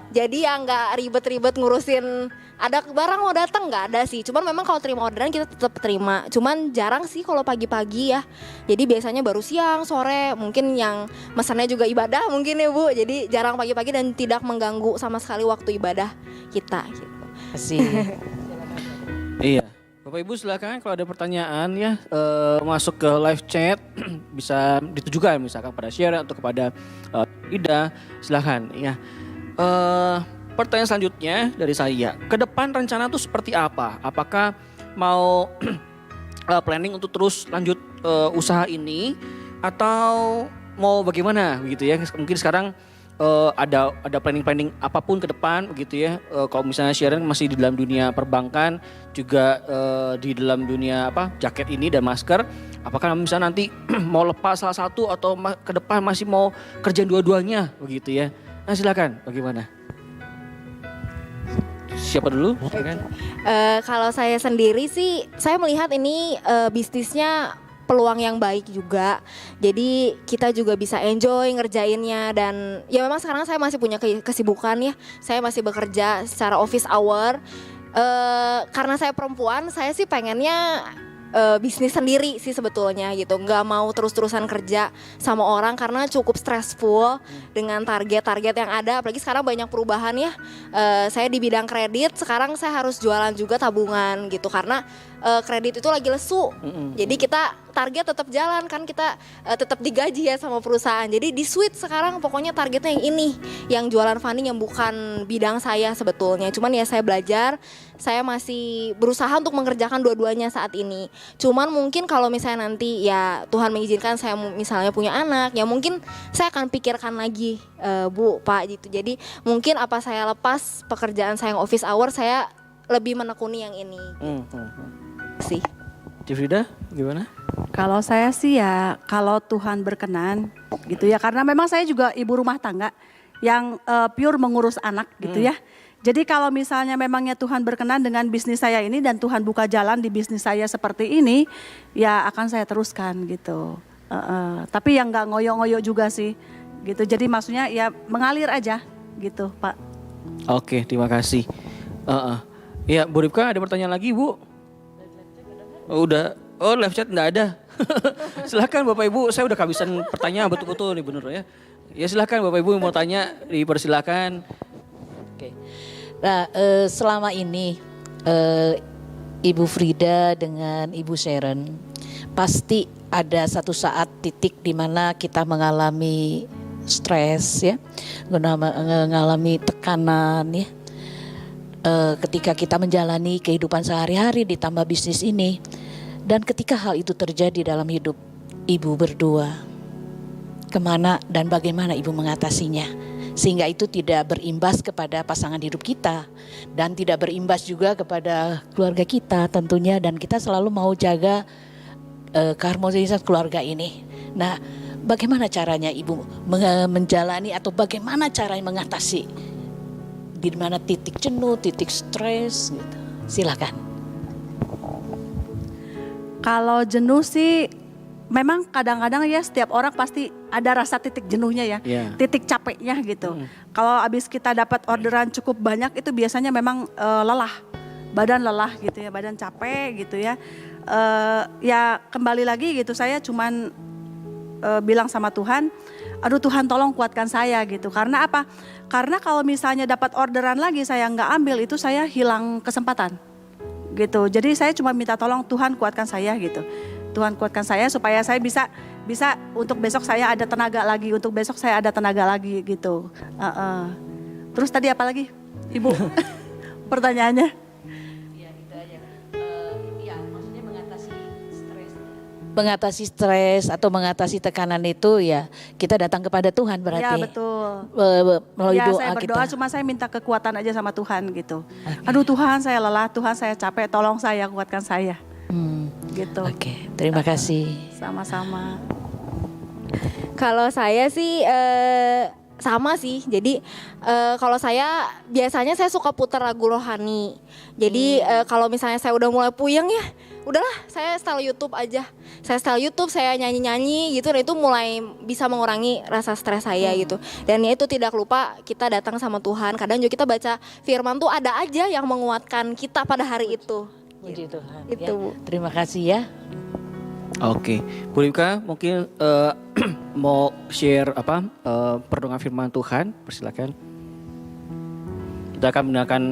Jadi ya nggak ribet-ribet ngurusin ada barang mau datang, nggak ada sih. Cuman memang kalau terima orderan kita tetap terima. Cuman jarang sih kalau pagi-pagi ya. Jadi biasanya baru siang, sore, mungkin yang mesennya juga ibadah mungkin ya Bu. Jadi jarang pagi-pagi dan tidak mengganggu sama sekali waktu ibadah kita. Gitu. Terima kasih. Iya. Bapak Ibu silakan kalau ada pertanyaan ya masuk ke live chat bisa ditujukan misalkan pada Syera atau kepada Ida, silakan ya. Pertanyaan selanjutnya dari saya, ke depan rencana tuh seperti apa? Apakah mau planning untuk terus lanjut usaha ini atau mau bagaimana begitu ya? Mungkin sekarang ada planning apapun ke depan begitu ya. Kalau misalnya Sharon masih di dalam dunia perbankan, juga di dalam dunia jaket ini dan masker, apakah misalnya nanti mau lepas salah satu atau ke depan masih mau kerja dua-duanya begitu ya? Nah silakan, bagaimana? Siapa dulu? Silakan. Kalau saya sendiri sih, saya melihat ini bisnisnya peluang yang baik juga. Jadi kita juga bisa enjoy ngerjainnya dan ya memang sekarang saya masih punya kesibukan ya. Saya masih bekerja secara office hour. Karena saya perempuan, saya sih pengennya bisnis sendiri sih sebetulnya gitu. Nggak mau terus-terusan kerja sama orang karena cukup stressful dengan target-target yang ada. Apalagi sekarang banyak perubahan ya. Saya di bidang kredit, sekarang saya harus jualan juga tabungan gitu karena kredit itu lagi lesu. Jadi kita target tetap jalan kan, kita tetap digaji ya sama perusahaan. Jadi di switch sekarang pokoknya targetnya yang ini, yang jualan funding yang bukan bidang saya sebetulnya. Cuman ya saya belajar, saya masih berusaha untuk mengerjakan dua-duanya saat ini. Cuman mungkin kalau misalnya nanti ya Tuhan mengizinkan saya misalnya punya anak, ya mungkin saya akan pikirkan lagi Bu, Pak gitu. Jadi mungkin apa saya lepas pekerjaan saya yang office hour, saya lebih menekuni yang ini sih. Frida gimana? Kalau saya sih ya kalau Tuhan berkenan gitu ya, karena memang saya juga ibu rumah tangga yang pure mengurus anak gitu ya. Jadi kalau misalnya memangnya Tuhan berkenan dengan bisnis saya ini dan Tuhan buka jalan di bisnis saya seperti ini, ya akan saya teruskan gitu. Tapi yang nggak ngoyo-ngoyo juga sih gitu. Jadi maksudnya ya mengalir aja gitu Pak. Oke, terima kasih. Ya, Bu Ripka ada pertanyaan lagi Bu? Oh, udah. Oh, live chat enggak ada. Silakan Bapak Ibu, saya udah kehabisan pertanyaan betul-betul nih bener ya. Ya silakan Bapak Ibu mau tanya, dipersilakan. Oke. Nah, selama ini Ibu Frida dengan Ibu Sharon pasti ada satu saat titik di mana kita mengalami stres ya, mengalami tekanan ya. Ketika kita menjalani kehidupan sehari-hari ditambah bisnis ini, dan ketika hal itu terjadi dalam hidup Ibu berdua, kemana dan bagaimana Ibu mengatasinya sehingga itu tidak berimbas kepada pasangan hidup kita dan tidak berimbas juga kepada keluarga kita tentunya, dan kita selalu mau jaga keharmonisan keluarga ini. Nah, bagaimana caranya Ibu menjalani atau bagaimana cara mengatasi di mana titik jenuh, titik stres gitu. Silakan. Kalau jenuh sih memang kadang-kadang ya setiap orang pasti ada rasa titik jenuhnya ya. Titik capeknya gitu. Kalau habis kita dapat orderan cukup banyak itu biasanya memang lelah. Badan lelah gitu ya, badan capek gitu ya. Ya kembali lagi gitu, saya cuman bilang sama Tuhan, aduh Tuhan tolong kuatkan saya gitu. Karena apa? Karena kalau misalnya dapat orderan lagi saya nggak ambil, itu saya hilang kesempatan gitu. Jadi saya cuma minta tolong Tuhan kuatkan saya gitu. Tuhan kuatkan saya supaya saya bisa untuk besok saya ada tenaga lagi, untuk besok saya ada tenaga lagi gitu. Terus tadi apa lagi Ibu? Pertanyaannya? Mengatasi stres atau mengatasi tekanan itu ya kita datang kepada Tuhan berarti. Ya betul. Melalui doa saya berdoa kita. cuma saya minta kekuatan aja sama Tuhan gitu. Aduh Tuhan saya lelah, Tuhan saya capek, tolong saya kuatkan saya. Gitu. Oke, terima kasih. Sama-sama. Kalau saya sih sama sih. Jadi kalau saya biasanya saya suka putar lagu rohani. Jadi kalau misalnya saya udah mulai puyeng ya, udahlah saya setel YouTube aja. Saya setel YouTube, saya nyanyi-nyanyi gitu, dan itu mulai bisa mengurangi rasa stres saya gitu. Dan ya itu tidak lupa kita datang sama Tuhan. Kadang juga kita baca firman tuh ada aja yang menguatkan kita pada hari itu. Puji Tuhan. Itu. Ya. Terima kasih ya. Oke, Bu Ripka mungkin mau share perdomaan firman Tuhan, persilakan. Kita akan mendengarkan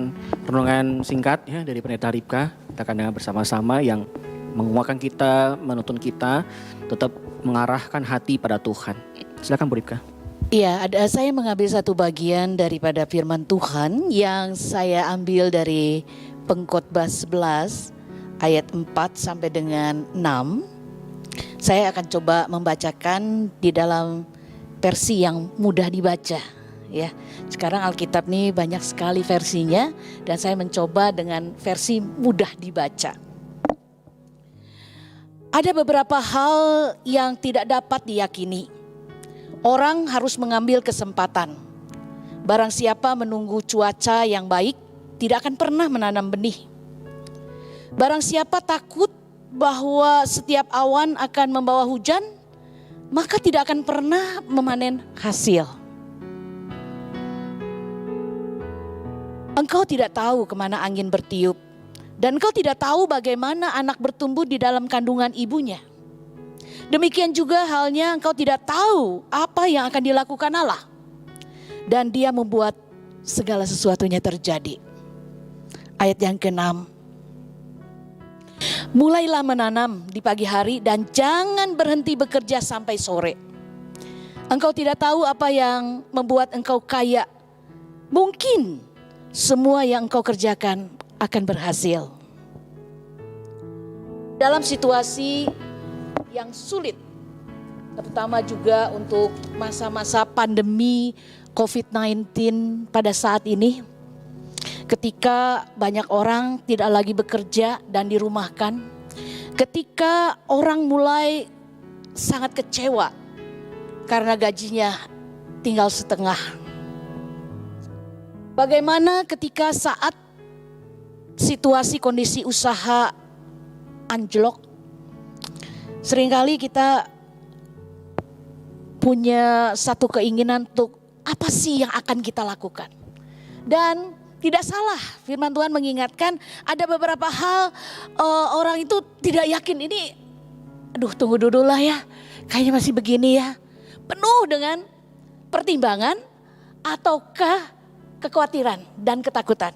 renungan singkat ya dari Pendeta Ripka. Kita akan dengar bersama-sama yang menguatkan kita, menuntun kita tetap mengarahkan hati pada Tuhan. Silakan Bu Ripka. Iya, saya mengambil satu bagian daripada firman Tuhan yang saya ambil dari Pengkhotbah 11 ayat 4 sampai dengan 6. Saya akan coba membacakan di dalam versi yang mudah dibaca ya. Sekarang Alkitab nih banyak sekali versinya dan saya mencoba dengan versi mudah dibaca. Ada beberapa hal yang tidak dapat diyakini. Orang harus mengambil kesempatan. Barang siapa menunggu cuaca yang baik, tidak akan pernah menanam benih. Barang siapa takut bahwa setiap awan akan membawa hujan, maka tidak akan pernah memanen hasil. Engkau tidak tahu kemana angin bertiup, Dan engkau tidak tahu bagaimana anak bertumbuh di dalam kandungan ibunya. Demikian juga halnya engkau tidak tahu apa yang akan dilakukan Allah. Dan Dia membuat segala sesuatunya terjadi. Ayat yang ke-6. Mulailah menanam di pagi hari dan jangan berhenti bekerja sampai sore. Engkau tidak tahu apa yang membuat engkau kaya. Mungkin semua yang engkau kerjakan akan berhasil. Dalam situasi yang sulit, terutama juga untuk masa-masa pandemi COVID-19 pada saat ini, ketika banyak orang tidak lagi bekerja dan dirumahkan, ketika orang mulai sangat kecewa karena gajinya tinggal setengah. Bagaimana ketika saat situasi kondisi usaha anjlok, seringkali kita punya satu keinginan untuk apa sih yang akan kita lakukan. Dan tidak salah, firman Tuhan mengingatkan ada beberapa hal orang itu tidak yakin ini, aduh tunggu dulu lah ya, kayaknya masih begini ya. Penuh dengan pertimbangan ataukah kekhawatiran dan ketakutan.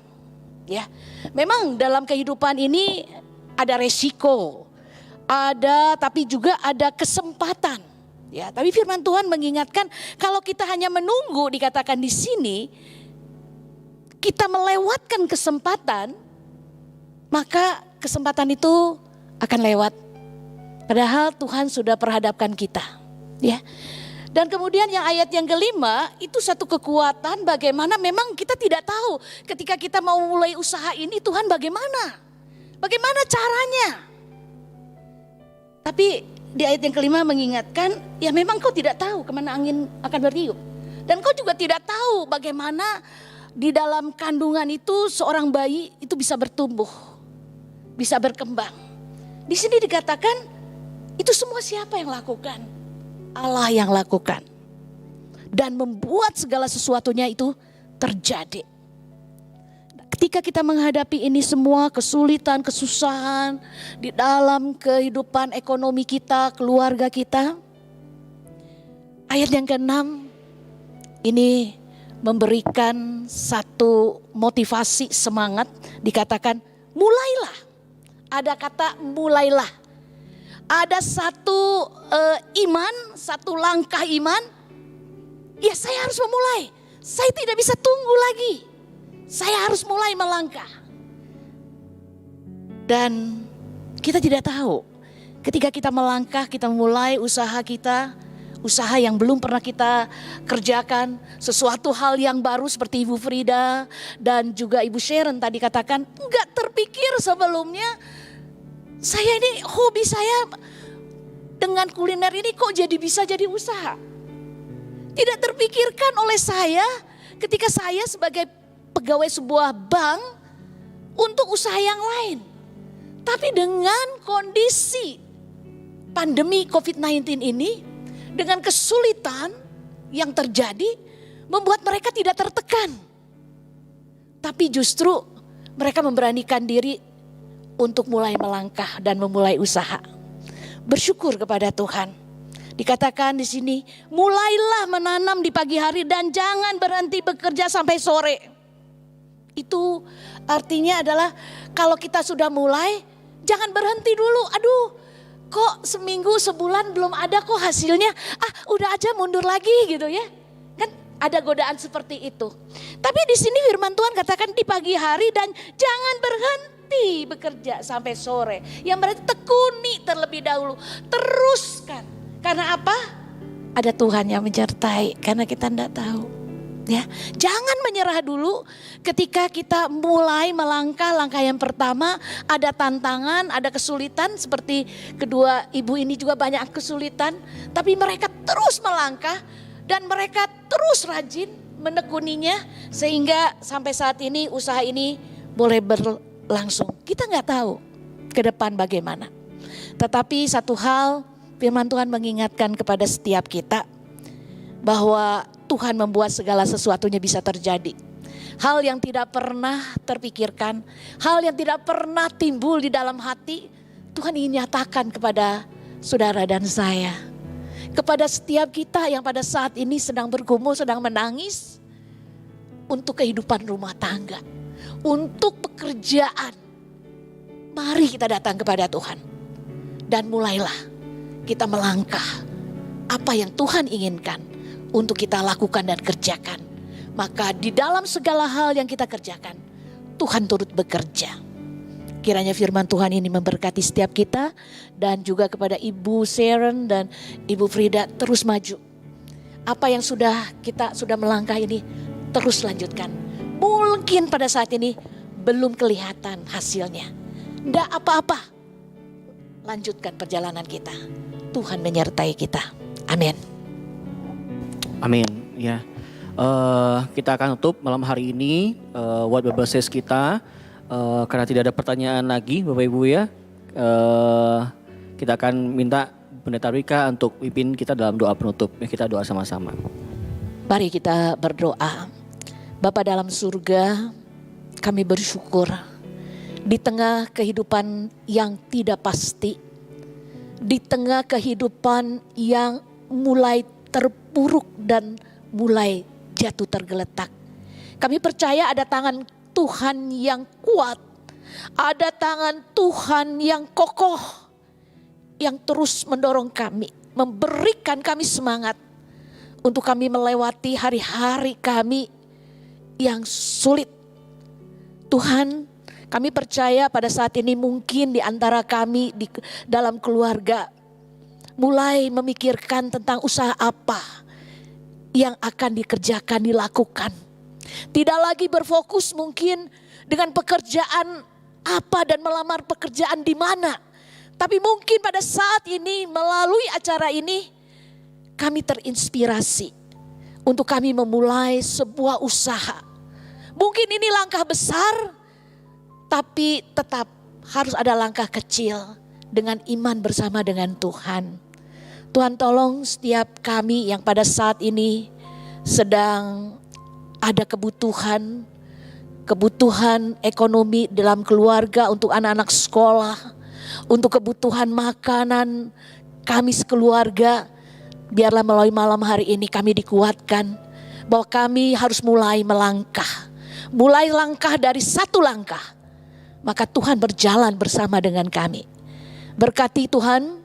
Ya, memang dalam kehidupan ini ada resiko, tapi juga ada kesempatan. Ya, tapi firman Tuhan mengingatkan kalau kita hanya menunggu, dikatakan di sini, kita melewatkan kesempatan, maka kesempatan itu akan lewat. Padahal Tuhan sudah perhadapkan kita. Ya. Dan kemudian yang ayat yang kelima itu satu kekuatan bagaimana memang kita tidak tahu ketika kita mau mulai usaha ini Tuhan bagaimana. Bagaimana caranya. Tapi di ayat yang kelima mengingatkan ya memang kau tidak tahu kemana angin akan bertiup. Dan kau juga tidak tahu bagaimana di dalam kandungan itu seorang bayi itu bisa bertumbuh, bisa berkembang. Di sini dikatakan itu semua siapa yang lakukan? Allah yang lakukan. Dan membuat segala sesuatunya itu terjadi. Ketika kita menghadapi ini semua kesulitan, kesusahan di dalam kehidupan ekonomi kita, keluarga kita. Ayat yang ke-6 ini memberikan satu motivasi semangat, dikatakan mulailah. Ada kata mulailah. Ada satu iman, satu langkah iman. Ya saya harus memulai. Saya tidak bisa tunggu lagi. Saya harus mulai melangkah. Dan kita tidak tahu ketika kita melangkah, kita mulai usaha kita. Usaha yang belum pernah kita kerjakan, sesuatu hal yang baru seperti Ibu Frida dan juga Ibu Sharon tadi katakan, enggak terpikir sebelumnya, saya ini hobi saya dengan kuliner ini kok bisa jadi usaha. Tidak terpikirkan oleh saya ketika saya sebagai pegawai sebuah bank untuk usaha yang lain. Tapi dengan kondisi pandemi COVID-19 ini, dengan kesulitan yang terjadi membuat mereka tidak tertekan. Tapi justru mereka memberanikan diri untuk mulai melangkah dan memulai usaha. Bersyukur kepada Tuhan. Dikatakan di sini, mulailah menanam di pagi hari dan jangan berhenti bekerja sampai sore. Itu artinya adalah kalau kita sudah mulai, jangan berhenti dulu. Aduh, kok seminggu, sebulan belum ada kok hasilnya. Udah aja mundur lagi gitu ya. Kan ada godaan seperti itu. Tapi di sini firman Tuhan katakan di pagi hari dan jangan berhenti bekerja sampai sore. Yang berarti tekuni terlebih dahulu. Teruskan. Karena apa? Ada Tuhan yang menyertai. Karena kita tidak tahu. Ya, jangan menyerah dulu ketika kita mulai melangkah. Langkah yang pertama ada tantangan, ada kesulitan seperti kedua ibu ini juga banyak kesulitan. Tapi mereka terus melangkah dan mereka terus rajin menekuninya sehingga sampai saat ini usaha ini boleh berlangsung. Kita nggak tahu ke depan bagaimana. Tetapi satu hal firman Tuhan mengingatkan kepada setiap kita bahwa Tuhan membuat segala sesuatunya bisa terjadi. hal yang tidak pernah terpikirkan, hal yang tidak pernah timbul di dalam hati, Tuhan ingin nyatakan kepada saudara dan saya. Kepada setiap kita yang pada saat ini sedang bergumul, sedang menangis. Untuk kehidupan rumah tangga, untuk pekerjaan. Mari kita datang kepada Tuhan. Dan mulailah kita melangkah apa yang Tuhan inginkan untuk kita lakukan dan kerjakan. Maka di dalam segala hal yang kita kerjakan, Tuhan turut bekerja. Kiranya firman Tuhan ini memberkati setiap kita dan juga kepada Ibu Sharon dan Ibu Frida terus maju. Apa yang kita sudah melangkah ini terus lanjutkan. Mungkin pada saat ini belum kelihatan hasilnya. Tidak apa-apa. Lanjutkan perjalanan kita. Tuhan menyertai kita. Amin. Amin. Ya. Kita akan tutup malam hari ini What Bible Says kita karena tidak ada pertanyaan lagi Bapak Ibu ya. Kita akan minta Pendeta Rika untuk pimpin kita dalam doa penutup. Ya, kita doa sama-sama. Mari kita berdoa. Bapa dalam surga, kami bersyukur di tengah kehidupan yang tidak pasti, di tengah kehidupan yang mulai terpuruk dan mulai jatuh tergeletak. Kami percaya ada tangan Tuhan yang kuat, ada tangan Tuhan yang kokoh, yang terus mendorong kami, memberikan kami semangat untuk kami melewati hari-hari kami yang sulit. Tuhan, kami percaya pada saat ini mungkin di antara kami di dalam keluarga mulai memikirkan tentang usaha apa yang akan dikerjakan, dilakukan. Tidak lagi berfokus mungkin dengan pekerjaan apa dan melamar pekerjaan di mana. Tapi mungkin pada saat ini melalui acara ini kami terinspirasi untuk kami memulai sebuah usaha. Mungkin ini langkah besar, tapi tetap harus ada langkah kecil dengan iman bersama dengan Tuhan. Tuhan tolong setiap kami yang pada saat ini sedang ada kebutuhan ekonomi dalam keluarga untuk anak-anak sekolah, untuk kebutuhan makanan kami sekeluarga. Biarlah melalui malam hari ini kami dikuatkan bahwa kami harus mulai melangkah. Mulai langkah dari satu langkah. Maka Tuhan berjalan bersama dengan kami. Berkati Tuhan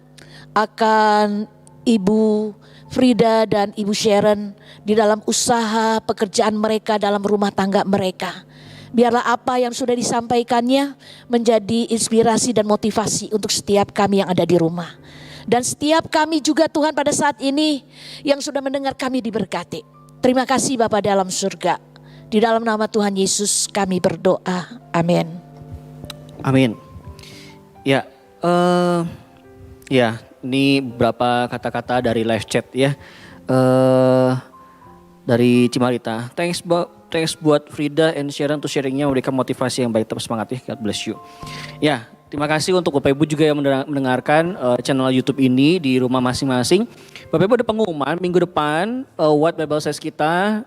akan Ibu Frida dan Ibu Sharon di dalam usaha pekerjaan mereka, dalam rumah tangga mereka. Biarlah apa yang sudah disampaikannya menjadi inspirasi dan motivasi untuk setiap kami yang ada di rumah. Dan setiap kami juga Tuhan pada saat ini yang sudah mendengar kami diberkati. Terima kasih Bapa dalam surga. Di dalam nama Tuhan Yesus kami berdoa. Amin. Amin. Ya, ini beberapa kata-kata dari live chat ya. Dari Cimarita. Thanks buat Frida and Sharon untuk sharingnya, memberikan motivasi yang baik, tetap semangat ya. God bless you. Ya, terima kasih untuk Bapak Ibu juga yang mendengarkan channel YouTube ini di rumah masing-masing. Bapak Ibu ada pengumuman minggu depan What Bible Says kita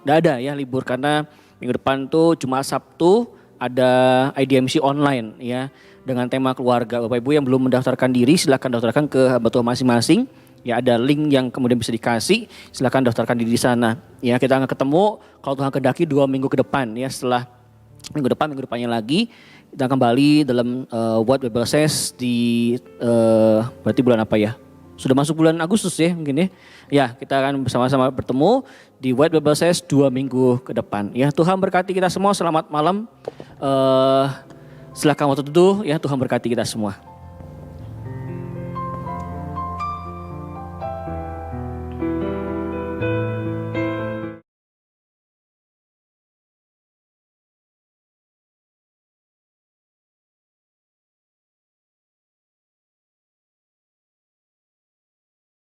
tidak ada ya, libur karena minggu depan tuh Jumat Sabtu ada IDMC online ya dengan tema keluarga. Bapak Ibu yang belum mendaftarkan diri silakan daftarkan ke hamba Tuhan masing-masing. Ya ada link yang kemudian bisa dikasih, silakan daftarkan diri di sana. Ya kita akan ketemu kalau Tuhan kehendaki 2 minggu ke depan ya, setelah minggu depannya lagi kita kembali dalam What Bible Says di berarti bulan apa ya? Sudah masuk bulan Agustus ya mungkin ya. Ya kita akan bersama-sama bertemu di What Bible Says 2 minggu ke depan. Ya Tuhan berkati kita semua, selamat malam. Silakan waktu teduh ya, Tuhan berkati kita semua.